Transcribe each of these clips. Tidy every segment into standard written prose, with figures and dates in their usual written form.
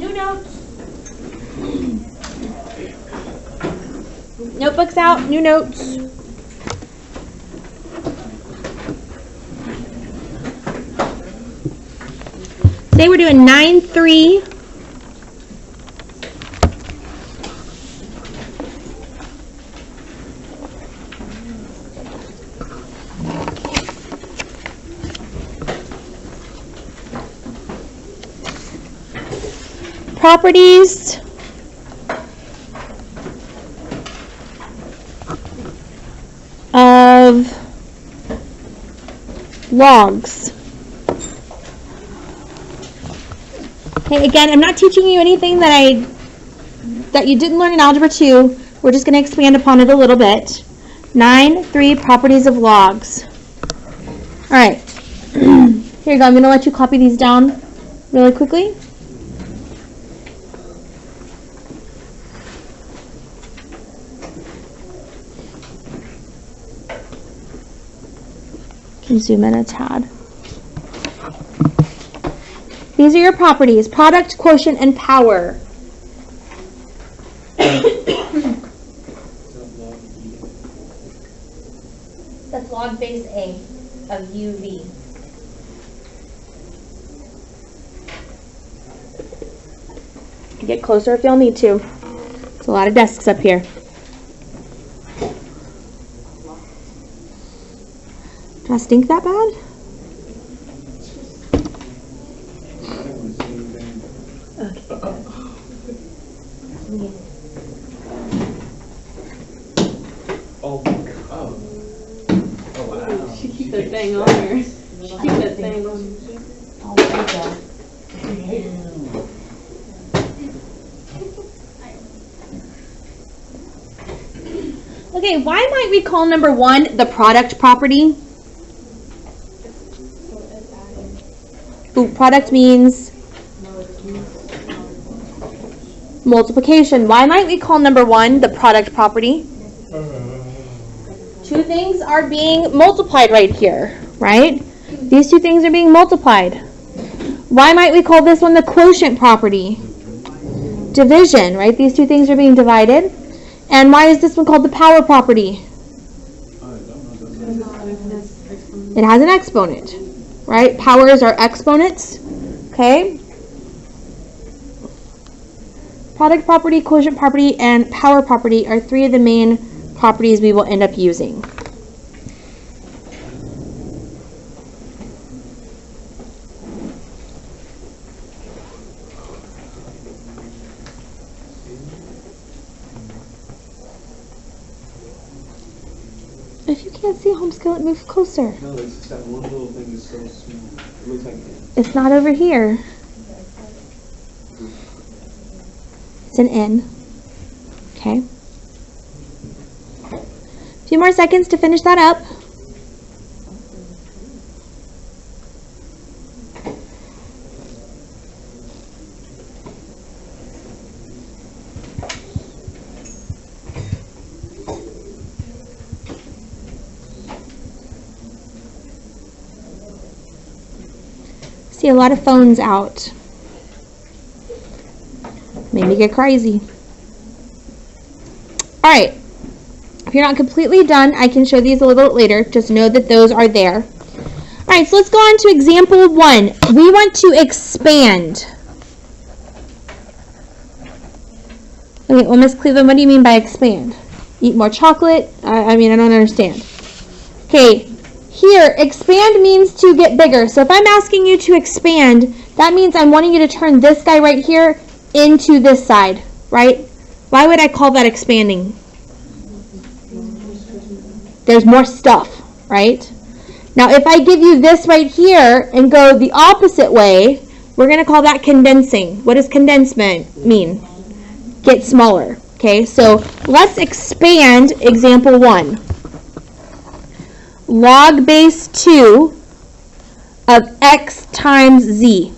New notes. Notebooks out, new notes. Today we're doing 9-3. Properties of logs. Okay, again, I'm not teaching you anything that you didn't learn in Algebra 2. We're just going to expand upon it a little bit. 9-3 properties of logs. All right. Here you go. I'm going to let you copy these down really quickly. Can zoom in a tad. These are your properties: product, quotient, and power. That's log base A of UV. Get closer if you'll need to. There's a lot of desks up here. Do I stink that bad? Oh my god. Oh wow. She keep that thing on her. She keep that thing on her. Oh my god. Okay, why might we call number 1 the product property? Ooh, product means multiplication. Why might we call number 1 the product property? Two things are being multiplied right here, right? These two things are being multiplied. Why might we call this one the quotient property? Division, right? These two things are being divided. And why is this one called the power property? It has an exponent, right? Powers are exponents, okay? Product property, quotient property, and power property are 3 of the main properties we will end up using. If you can't see home skillet, move closer. No, it's just that one little thing is so small. It looks like It's not over here. It's an N. Okay. A few more seconds to finish that up. See a lot of phones out. Made me get crazy. All right. If you're not completely done, I can show these a little bit later. Just know that those are there. All right, so let's go on to example 1. We want to expand. Okay, well, Miss Cleveland, what do you mean by expand? Eat more chocolate? I mean, I don't understand. Okay, here, expand means to get bigger. So if I'm asking you to expand, that means I'm wanting you to turn this guy right here into this side, right? Why would I call that expanding? There's more stuff, right? Now, if I give you this right here and go the opposite way, we're going to call that condensing. What does condensement mean? Get smaller. Okay, so let's expand example 1. Log base 2 of x times z.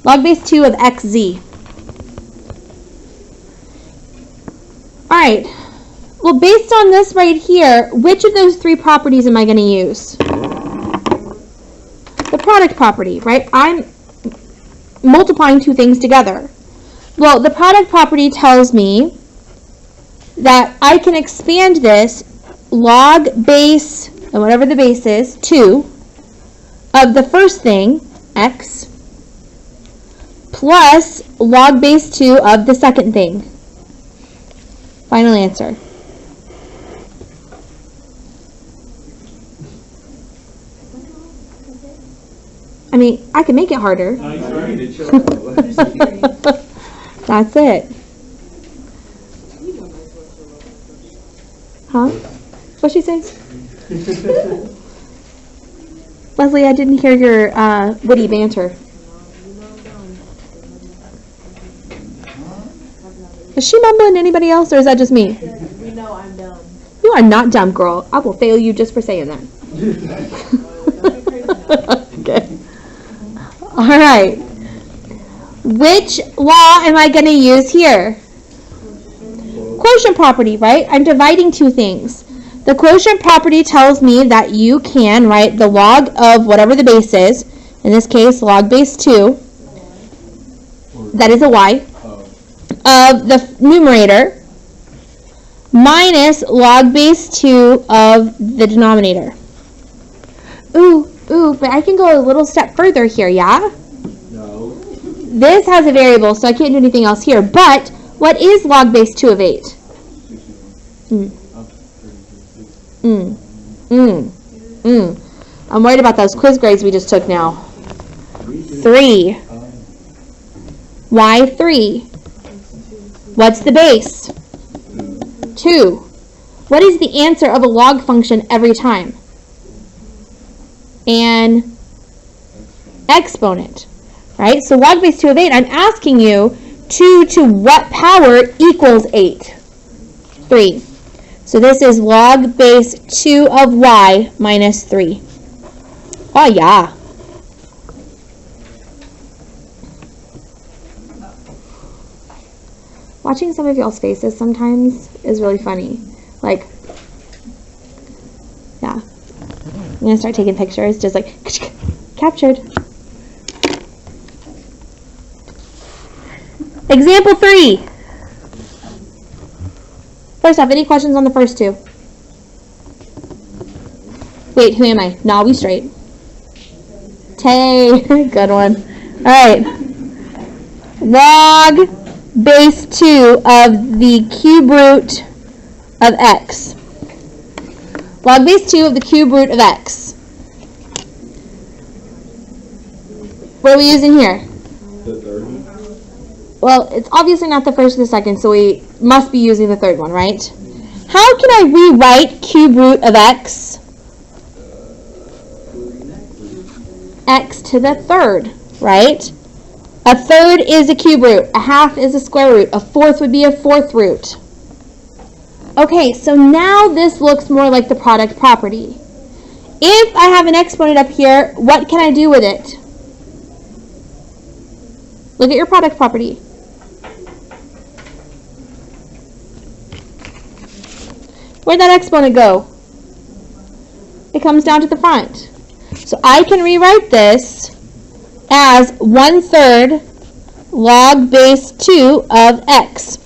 Log base 2 of xz. All right. Well, based on this right here, which of those 3 properties am I going to use? The product property, right? multiplying two things together? Well, the product property tells me that I can expand this log base, and whatever the base is, 2 of the first thing, x, plus log base 2 of the second thing. Final answer. I mean, I can make it harder. That's it. Huh? What'd she say? Leslie, I didn't hear your witty banter. Is she mumbling to anybody else, or is that just me? We know I'm dumb. You are not dumb, girl. I will fail you just for saying that. Okay. All right. Which law am I going to use here? Quotient property, right? I'm dividing two things. The quotient property tells me that you can write the log of whatever the base is, in this case log base 2, that is a y, of the numerator minus log base 2 of the denominator. Ooh, but I can go a little step further here, yeah? No. This has a variable, so I can't do anything else here, but what is log base 2 of 8? I'm worried about those quiz grades we just took now. 3. Why 3? What's the base? 2. What is the answer of a log function every time? An exponent. Right? So log base 2 of 8, I'm asking you 2 to what power equals 8? 3. So this is log base 2 of y minus 3. Oh, yeah. Watching some of y'all's faces sometimes is really funny. Like, yeah. I'm going to start taking pictures, just like, captured. Example 3. First off, any questions on the first two? Wait, who am I? Nah, we straight. Tay, good one. Alright. Log base 2 of the cube root of x. Log base 2 of the cube root of x. What are we using here? The third one? Well, it's obviously not the first or the second, so we must be using the third one, right? How can I rewrite cube root of x? X to the third, right? A third is a cube root. A half is a square root. A fourth would be a fourth root. Okay, so now this looks more like the product property. If I have an exponent up here, what can I do with it? Look at your product property. Where'd that exponent go? It comes down to the front. So I can rewrite this as 1/3 log base 2 of x.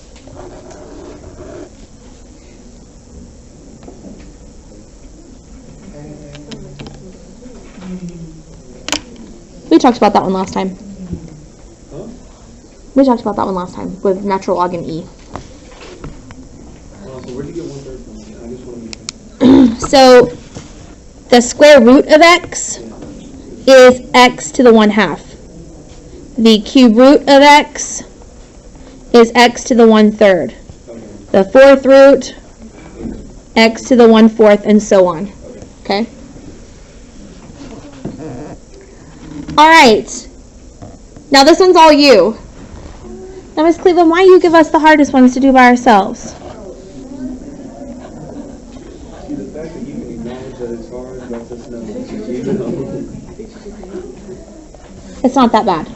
We talked about that one last time. Huh? We talked about that one last time with natural log and e. So where'd you get 1/3 from? I just want to So the square root of x is x to the 1/2. The cube root of x is x to the 1/3. The fourth root, x to the 1/4, and so on. Okay? Alright. Now this one's all you. Now, Miss Cleveland, why you give us the hardest ones to do by ourselves? see the fact that you can acknowledge that it's hard lets us know that It's not that bad.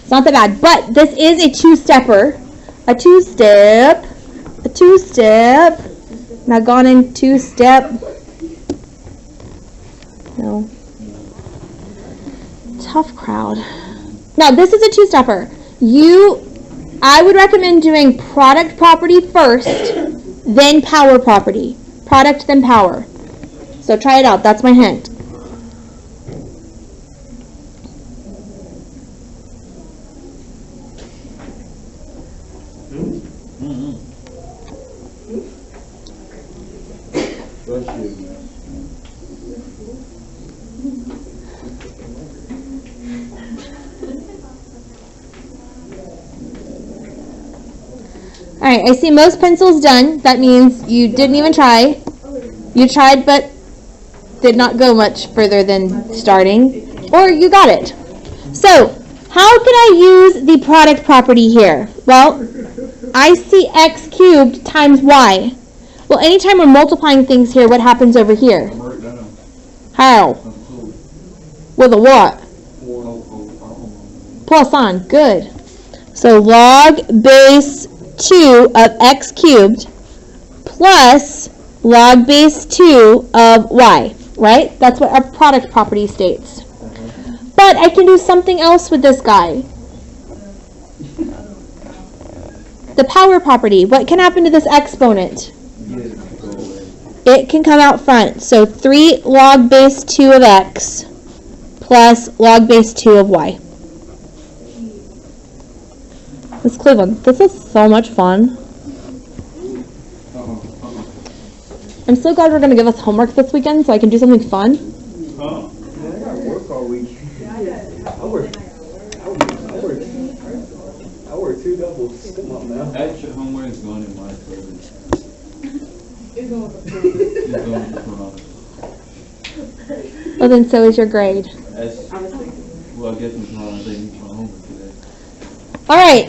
It's not that bad. But this is a two-stepper. A two-step. A two-step. Not gone in two-step. No. Tough crowd. Now, this is a two-stepper. I would recommend doing product property first, then power property. Product, then power. So try it out. That's my hint. Bless you. Alright, I see most pencils done. That means you didn't even try. You tried but did not go much further than starting. Or you got it. So, how can I use the product property here? Well, I see x cubed times y. Well, anytime we're multiplying things here, what happens over here? How? With a what? Plus on. Good. So log base 2 of x cubed plus log base 2 of y, right? That's what our product property states. But I can do something else with this guy. The power property. What can happen to this exponent? It can come out front. So 3 log base 2 of x plus log base 2 of y. Miss Cleveland, this is so much fun. I'm so glad we're going to give us homework this weekend so I can do something fun. I gotta work all week. I work 2 doubles. Come on now. Extra homework is going in my favor. It's going for It's going for Toronto. Well, then so is your grade. That's, well, I guess in Toronto they need my homework today. All right.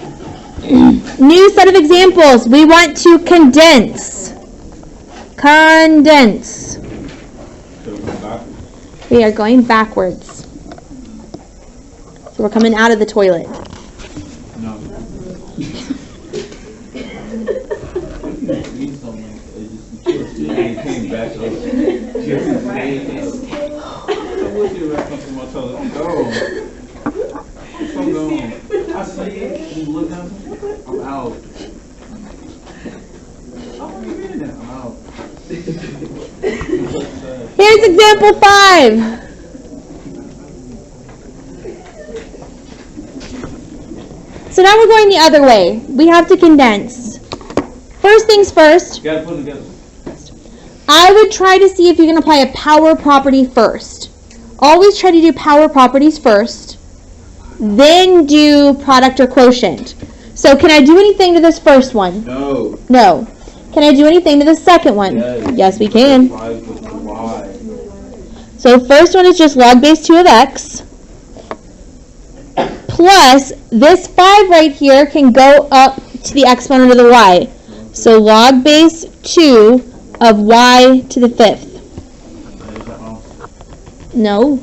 New set of examples. We want to condense. Condense. So we're backwards. We are going backwards. So we're coming out of the toilet. No. Need something. It came back up. I wish you were coming to my toilet. Go. I'm going. I see it. You look down. I'm out. I'm out. Here's example 5. So now we're going the other way. We have to condense. First things first, You gotta put them together. I would try to see if you can apply a power property first. Always try to do power properties first, then do product or quotient. So can I do anything to this first one? No. No. Can I do anything to the second one? Yes. Yes, we can. 5 with the Y. So the first one is just log base 2 of x plus this 5 right here can go up to the exponent of the y. So log base 2 of y to the 5th. No.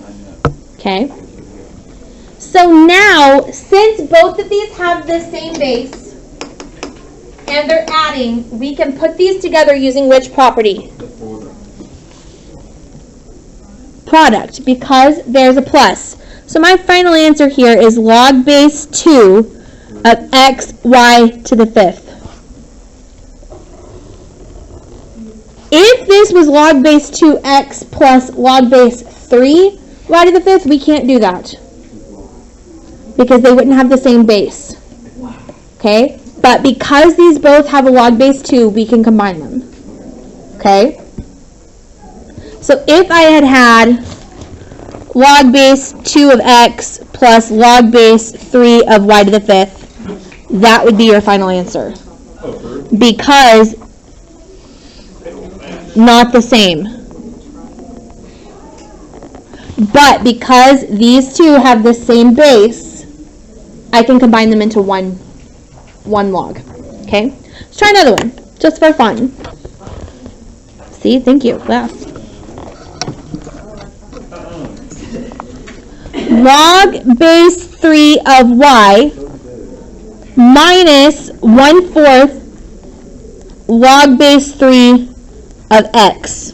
Okay. So now, since both of these have the same base and they're adding, we can put these together using which property? The order. Product, because there's a plus. So my final answer here is log base 2 of x, y to the 5th. If this was log base 2x plus log base 3 y to the 5th, we can't do that. Because they wouldn't have the same base. Okay? But because these both have a log base 2, we can combine them. Okay? So if I had log base 2 of x plus log base 3 of y to the 5th, that would be your final answer. Because not the same. But because these two have the same base, I can combine them into one log. Okay? Let's try another one, just for fun. See, thank you. Wow. Log base 3 of y minus 1/4 log base 3 of x.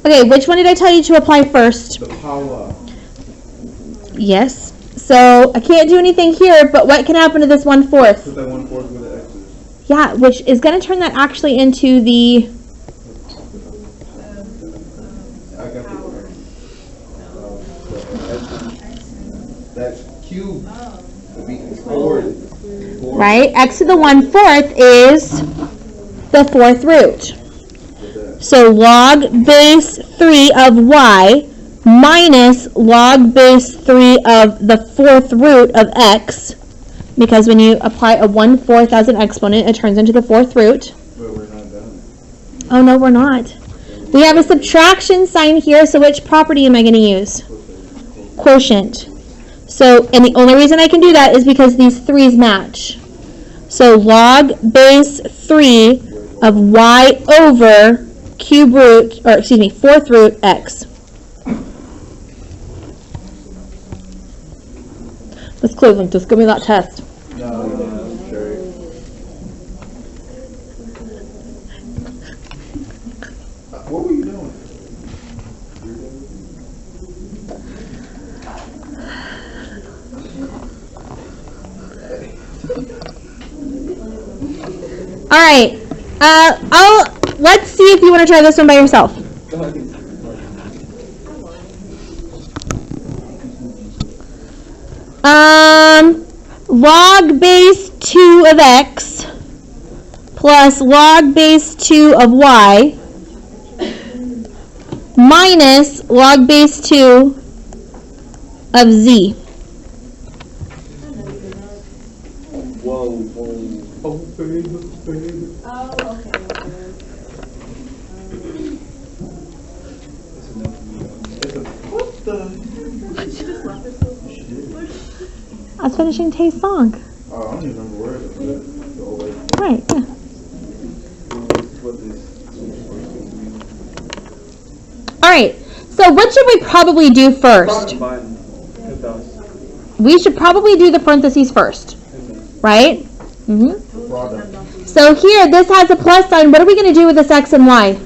Okay, which one did I tell you to apply first? The power. Yes. So I can't do anything here, but what can happen to this 1/4? Put that 1/4 with the X's. Yeah, which is going to turn that actually into the... I got that's cube. Would be forward. Right? X to the 1/4 is the 4th root. So log base 3 of y minus log base 3 of the 4th root of x, because when you apply a 1/4 as an exponent, it turns into the 4th root. But we're not done. Oh, no, we're not. We have a subtraction sign here, so which property am I going to use? Quotient. So, and the only reason I can do that is because these 3's match. So log base 3 of y over cube root, or excuse me, 4th root x. Miss Cleveland, just give me that test. No, I'm sure. What were you doing? All right. Let's see if you want to try this one by yourself. Log base 2 of x plus log base 2 of y minus log base 2 of z. Whoa, whoa. Oh, baby, baby. Oh, okay. That's enough for me. What the? She just left it so I was finishing Tay's song. Oh, I don't even remember where it was. The old lady. Right, yeah. What this? All right. So what should we probably do first? Combine 10,000. We should probably do the parentheses first, right? Mm-hmm. Product. So here, this has a plus sign. What are we going to do with this x and y?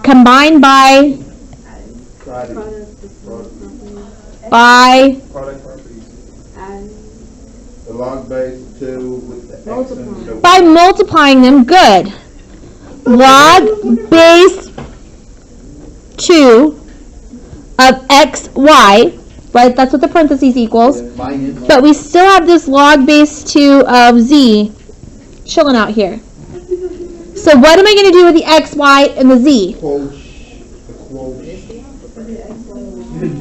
Combine by Product properties. And The log base 2 with the X and the by multiplying them. Good. Log base 2 of x, y, right? That's what the parentheses equals. minus. But we still have this log base 2 of z chilling out here. So what am I going to do with the x, y, and the z?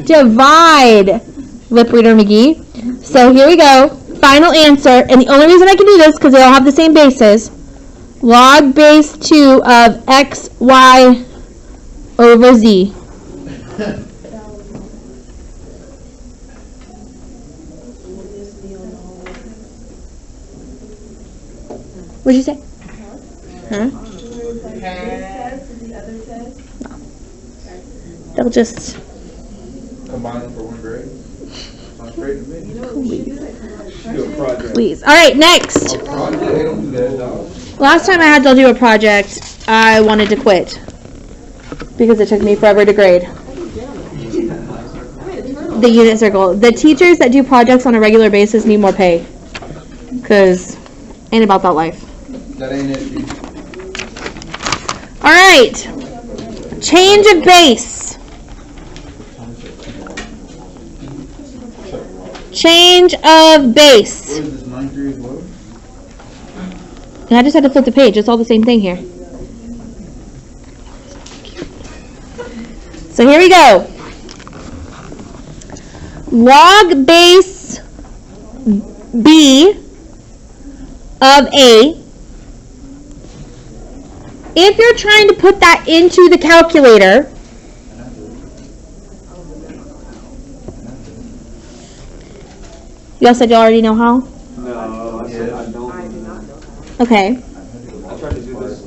Divide, lip reader McGee. So here we go. Final answer. And the only reason I can do this is because they all have the same bases. Log base 2 of x, y over z. What'd you say? Huh? They'll just... Combine for one grade. Sounds great to me. Do a project. Please. All right, next. Project, they don't do that, dog. Last time I had to do a project, I wanted to quit because it took me forever to grade. The unit circle. The teachers that do projects on a regular basis need more pay because ain't about that life. That ain't it. All right. Change of base. Change of base. What is this, 9-3 as well? And I just had to flip the page. It's all the same thing here. So here we go. Log base b of a. If you're trying to put that into the calculator, y'all said you already know how? No, I said I don't. Okay. I tried to do this.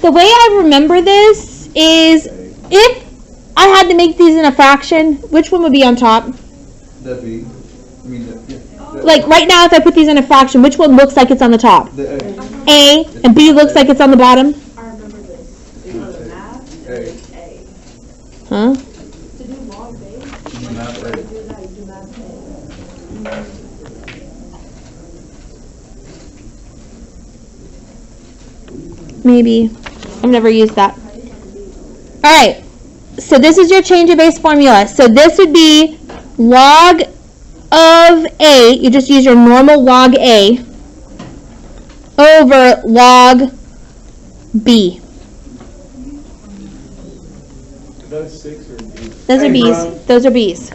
The way I remember this is if I had to make these in a fraction, which one would be on top? That B. I mean, yeah. Like right now, if I put these in a fraction, which one looks like it's on the top? The A. A and B looks like it's on the bottom. A. Huh? To do log base, Math to A. do that, you do math Maybe. I've never used that. Alright. So this is your change of base formula. So this would be log of A. You just use your normal log A over log B. Is that a 6 or a B? Those are Hey, B's. bro. Those are B's.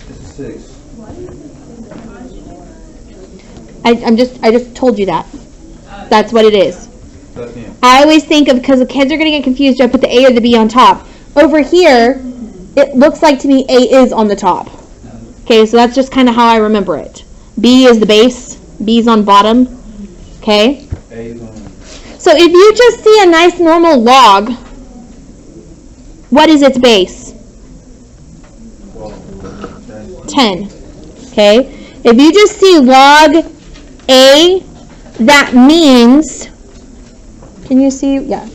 It's a 6. I just told you that. That's what it is. That's him. I always think of, because the kids are going to get confused, do I put the A or the B on top? Over here, it looks like to me A is on the top. Okay, so that's just kind of how I remember it. B is the base. B is on bottom. Okay? A is on. So if you just see a nice normal log, what is its base? 12. 10. Okay? If you just see log A, that means, can you see? Yeah.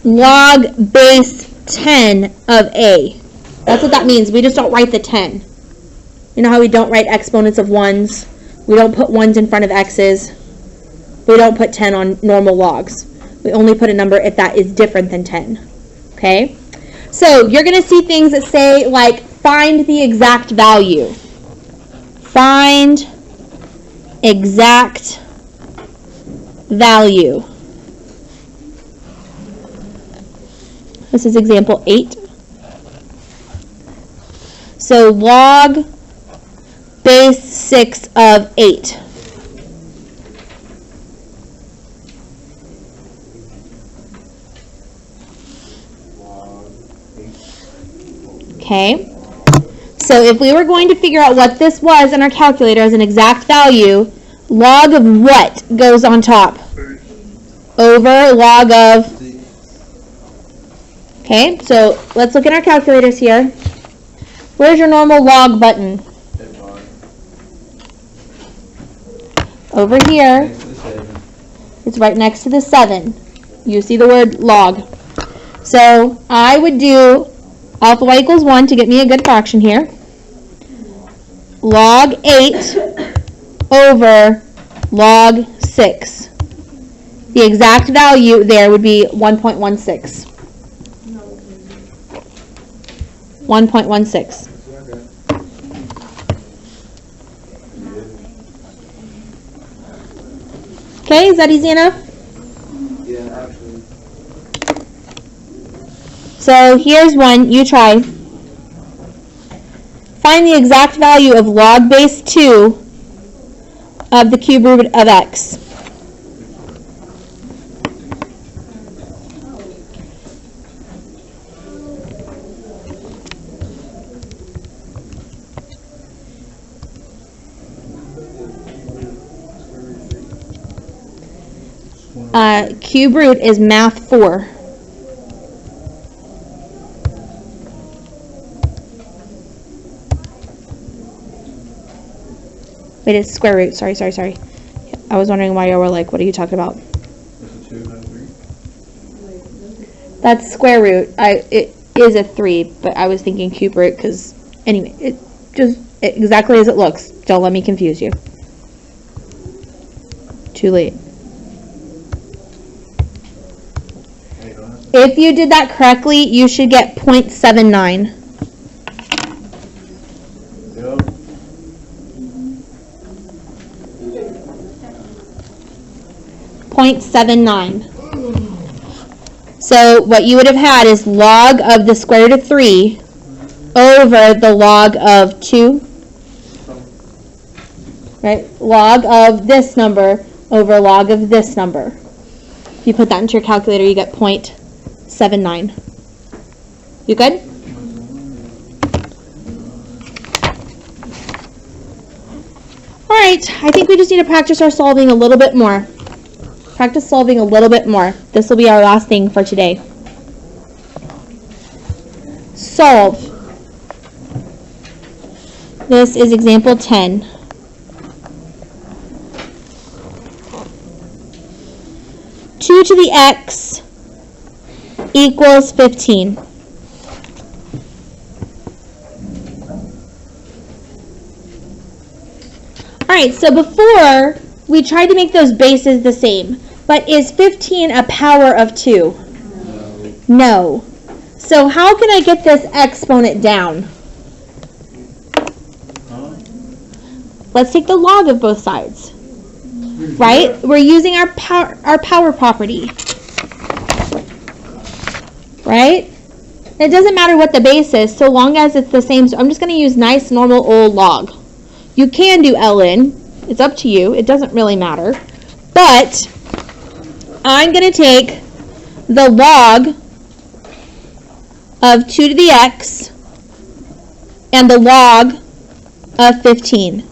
Log base 10 of A. That's what that means. We just don't write the 10. You know how we don't write exponents of 1s? We don't put 1s in front of x's. We don't put 10 on normal logs. We only put a number if that is different than 10. Okay? So you're going to see things that say, like, find the exact value. Find exact value. This is example 8. So log base 6 of 8. Okay. So if we were going to figure out what this was in our calculator as an exact value, log of what goes on top? Over log of. Okay, so let's look at our calculators here. Where's your normal log button? Over here. Next to the 7. It's right next to the 7. You see the word log. So I would do alpha y equals 1 to get me a good fraction here. Log 8 over log 6. The exact value there would be 1.16. 1.16. Okay, is that easy enough? Yeah, actually. So here's one. You try. Find the exact value of log base 2 of the cube root of x. Cube root is math 4. Wait, it's square root. Sorry. I was wondering why you were like, what are you talking about? That's a 2, not a 3. That's square root. It is a 3, but I was thinking cube root because, anyway, it just exactly as it looks. Don't let me confuse you. Too late. If you did that correctly, you should get 0.79. Yep. 0.79. So what you would have had is log of the square root of 3 over the log of 2. Right? Log of this number over log of this number. If you put that into your calculator, you get 0.79. You good? All right, I think we just need to practice our solving a little bit more. Practice solving a little bit more. This will be our last thing for today. Solve. This is example 10. Two to the x equals 15. Alright, so before we tried to make those bases the same, but is 15 a power of 2? No. So how can I get this exponent down? Let's take the log of both sides. Right? We're using our power property. Right? It doesn't matter what the base is, so long as it's the same. So I'm just going to use nice, normal, old log. You can do ln. It's up to you. It doesn't really matter. But I'm going to take the log of 2 to the x and the log of 15.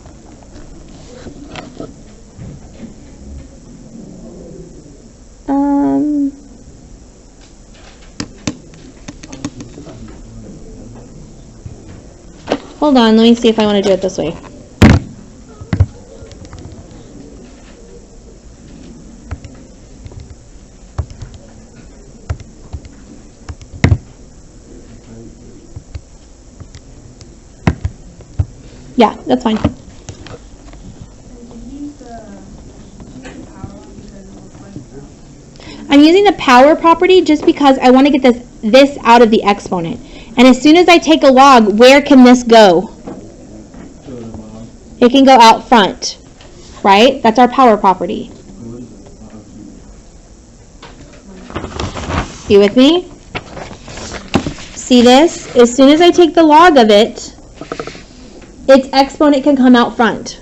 Hold on, let me see if I want to do it this way. Yeah, that's fine. I'm using the power property just because I want to get this out of the exponent. And as soon as I take a log, where can this go? It can go out front, right? That's our power property. You with me? See this? As soon as I take the log of it, its exponent can come out front.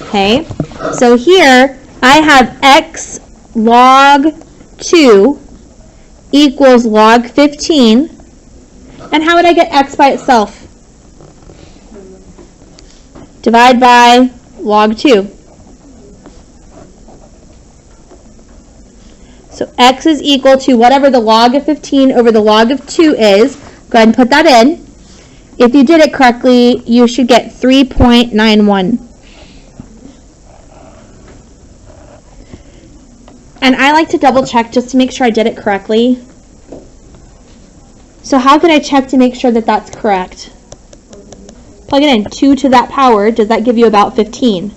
Okay? So here, I have x log 2 equals log 15. And how would I get x by itself? Divide by log 2. So x is equal to whatever the log of 15 over the log of 2 is. Go ahead and put that in. If you did it correctly, you should get 3.91. And I like to double check just to make sure I did it correctly. So how can I check to make sure that that's correct? Plug it in. 2 to that power, does that give you about 15?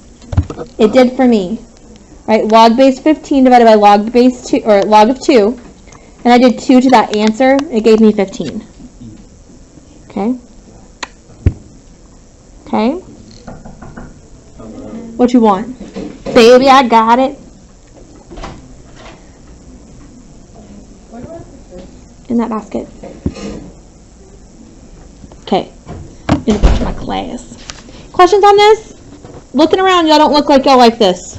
It did for me. Right, log base 15 divided by log base 2, or log of 2. And I did 2 to that answer, it gave me 15. Okay? Okay? What you want? Baby, I got it. In that basket. Okay. I'm gonna go to my class. Questions on this? Looking around, y'all don't look like y'all like this.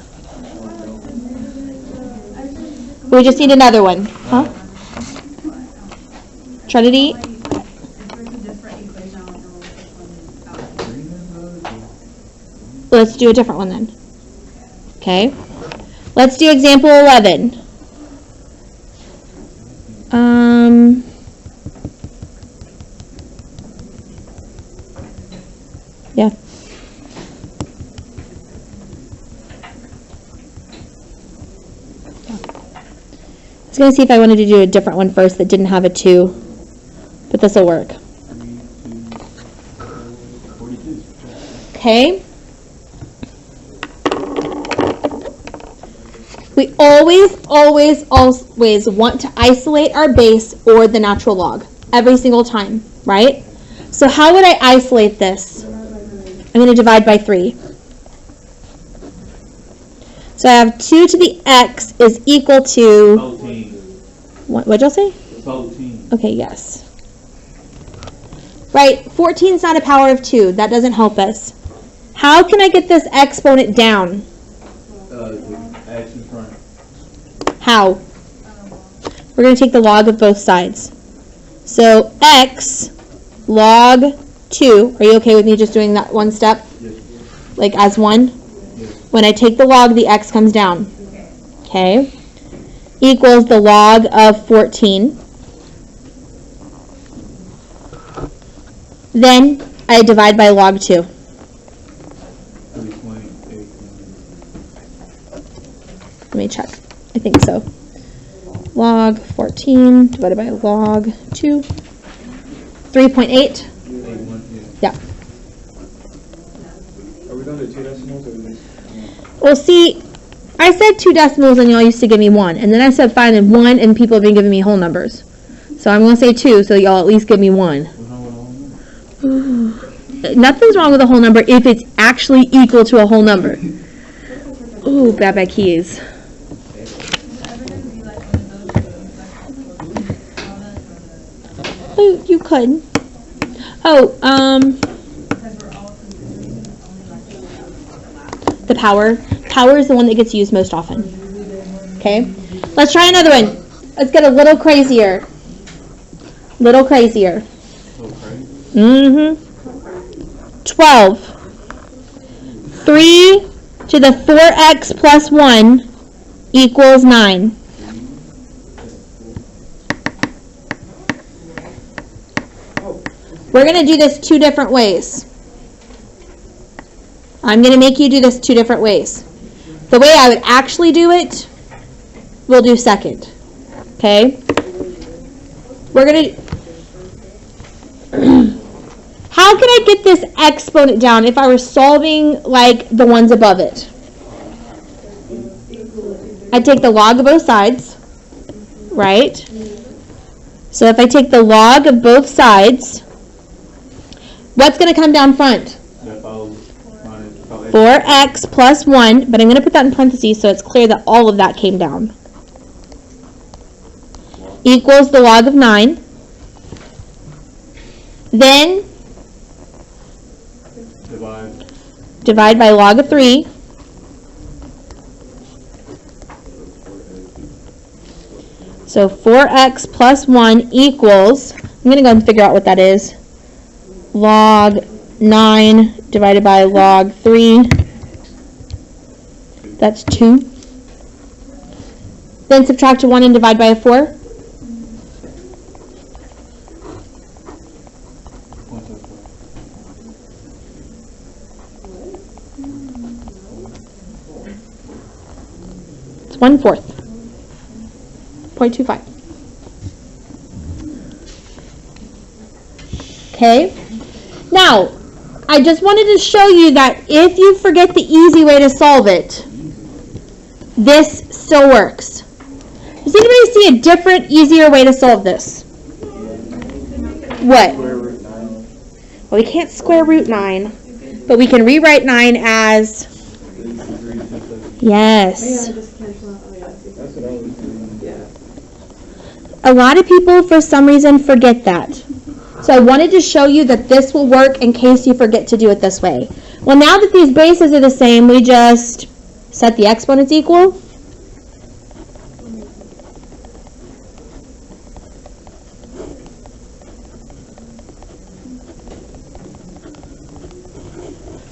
We just need another one. Huh? Trinity? Let's do a different one then. Okay. Let's do example 11. Yeah. I was going to see if I wanted to do a different one first that didn't have a 2, but this will work. Okay. We always want to isolate our base or the natural log every single time, right? So how would I isolate this? I'm going to divide by 3. So I have 2 to the x is equal to... 14. What'd y'all say? 14. Okay, yes. Right, 14 is not a power of 2. That doesn't help us. How can I get this exponent down? X in front. How? We're going to take the log of both sides. So x log 2. Are you okay with me just doing that one step? Yes. Like as one? Yes. When I take the log, the x comes down. Okay. Equals the log of 14. Then I divide by log 2. 3.8. Let me check. I think so. log 14 divided by log 2. 3.8. Yeah. Are we down to 2 decimals or is this? Well, see, I said 2 decimals and y'all used to give me 1. And then I said fine and 1 and people have been giving me whole numbers. So I'm going to say 2 so y'all at least give me 1. Nothing's wrong with a whole number if it's actually equal to a whole number. Ooh, bad keys. Oh, you could. Oh, the power. Power is the one that gets used most often. Okay? Let's try another one. Let's get a little crazier. Little crazier. Mm-hmm. 12. 3 to the 4x plus 1 equals 9. We're going to do this 2 different ways. I'm going to make you do this 2 different ways. The way I would actually do it, we'll do second. Okay? We're going to... How can I get this exponent down if I were solving like the ones above it? I take the log of both sides, right? So if I take the log of both sides, what's going to come down front? 4x plus 1, but I'm going to put that in parentheses so it's clear that all of that came down. Equals the log of 9. Then divide by log of 3. So 4x plus 1 equals, I'm going to go and figure out what that is. Log 9 divided by log 3. That's 2. Then subtract a 1 and divide by a 4. It's 1/4. 0.25. Okay. Now, I just wanted to show you that if you forget the easy way to solve it, this still works. Does anybody see a different, easier way to solve this? What? Square root 9. Well, we can't square root 9, but we can rewrite 9 as... Yes. That's what I was doing. Yeah. A lot of people, for some reason, forget that. So I wanted to show you that this will work in case you forget to do it this way. Well, now that these bases are the same, we just set the exponents equal.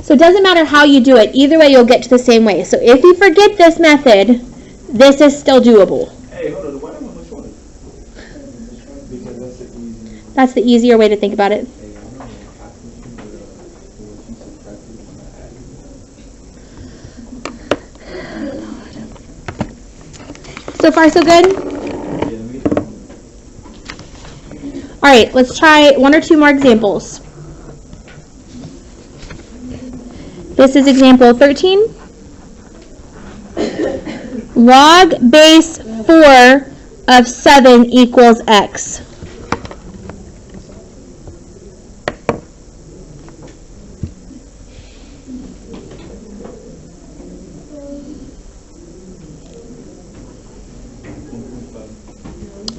So it doesn't matter how you do it. Either way, you'll get to the same way. So if you forget this method, this is still doable. Hey, hold on. Why am I much shorter? Because that's the easy. That's the easier way to think about it. So far, so good? All right, let's try 1 or 2 more examples. This is example 13. Log base 4 of 7 equals x.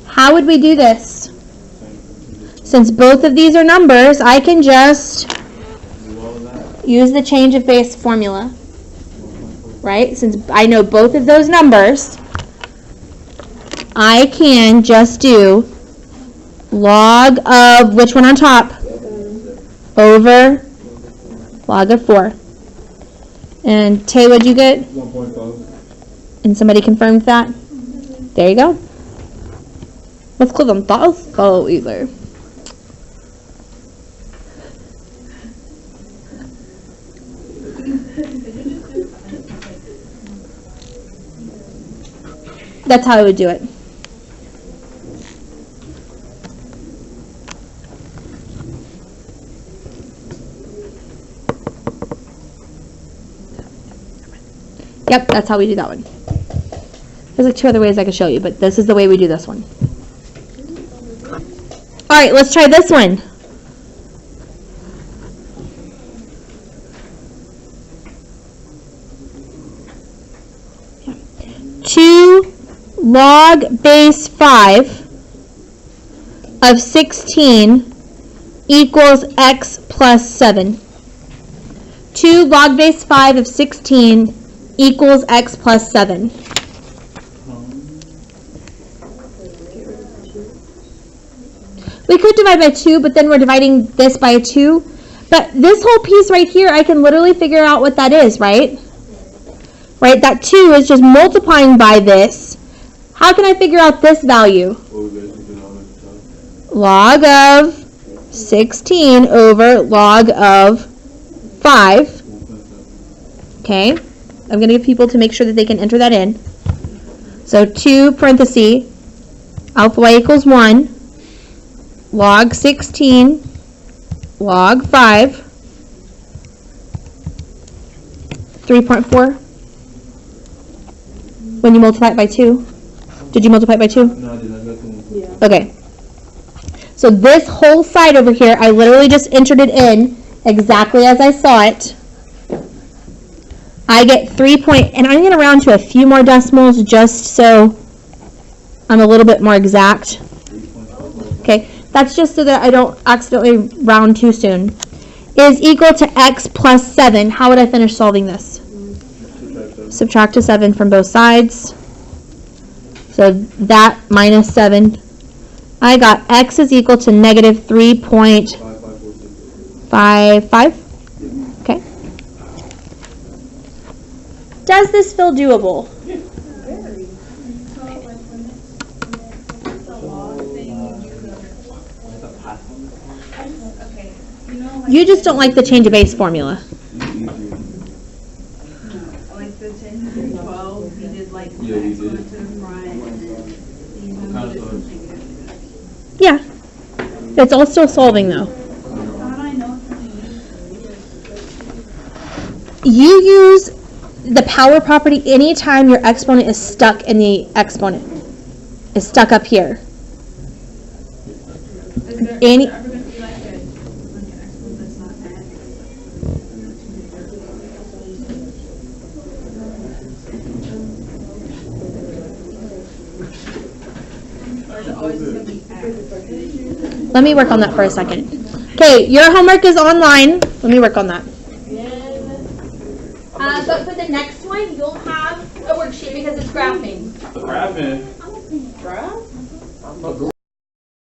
How would we do this? Since both of these are numbers, I can just use the change of base formula. Right? Since I know both of those numbers, I can just do log of which one on top? Over log of 4. And Tay, what'd you get? 1.5. And somebody confirmed that? There you go. Let's call them thoughts. Oh, either. That's how I would do it. Yep, that's how we do that one. There's like 2 other ways I could show you, but this is the way we do this one. All right, let's try this one. Two log base 5 of 16 equals x plus 7. 2 log base 5 of 16 equals x plus 7. We could divide by 2, but then we're dividing this by 2. But this whole piece right here, I can literally figure out what that is, right? Right, that 2 is just multiplying by this. How can I figure out this value? Log of 16 over log of 5. Okay, I'm going to give people to make sure that they can enter that in. So 2 parenthesis, alpha y equals 1, log 16, log 5, 3.4. When you multiply it by 2. Did you multiply it by 2? No, I did not. Yeah. Okay. So this whole side over here, I literally just entered it in exactly as I saw it. I get 3 and I'm going to round to a few more decimals just so I'm a little bit more exact. Okay, that's just so that I don't accidentally round too soon. Is equal to x plus 7. How would I finish solving this? Subtract a 7 from both sides. So that minus 7. I got x is equal to negative 3.55. Okay. Does this feel doable? You just don't like the change of base formula. Like the 10 through 12, we did like Yeah, we did. to the front and then these ones we did something. Yeah. It's all still solving though. Thought I know what You use the power property anytime your exponent is stuck in the exponent. Is stuck up here. Is there Any- ever going to be like an exponent that's not that? Or is it always just going to be x? Let me work on that for a second. Okay, your homework is online. Let me work on that. But for the next one, you'll have a worksheet because it's graphing. The graphing. Bruh?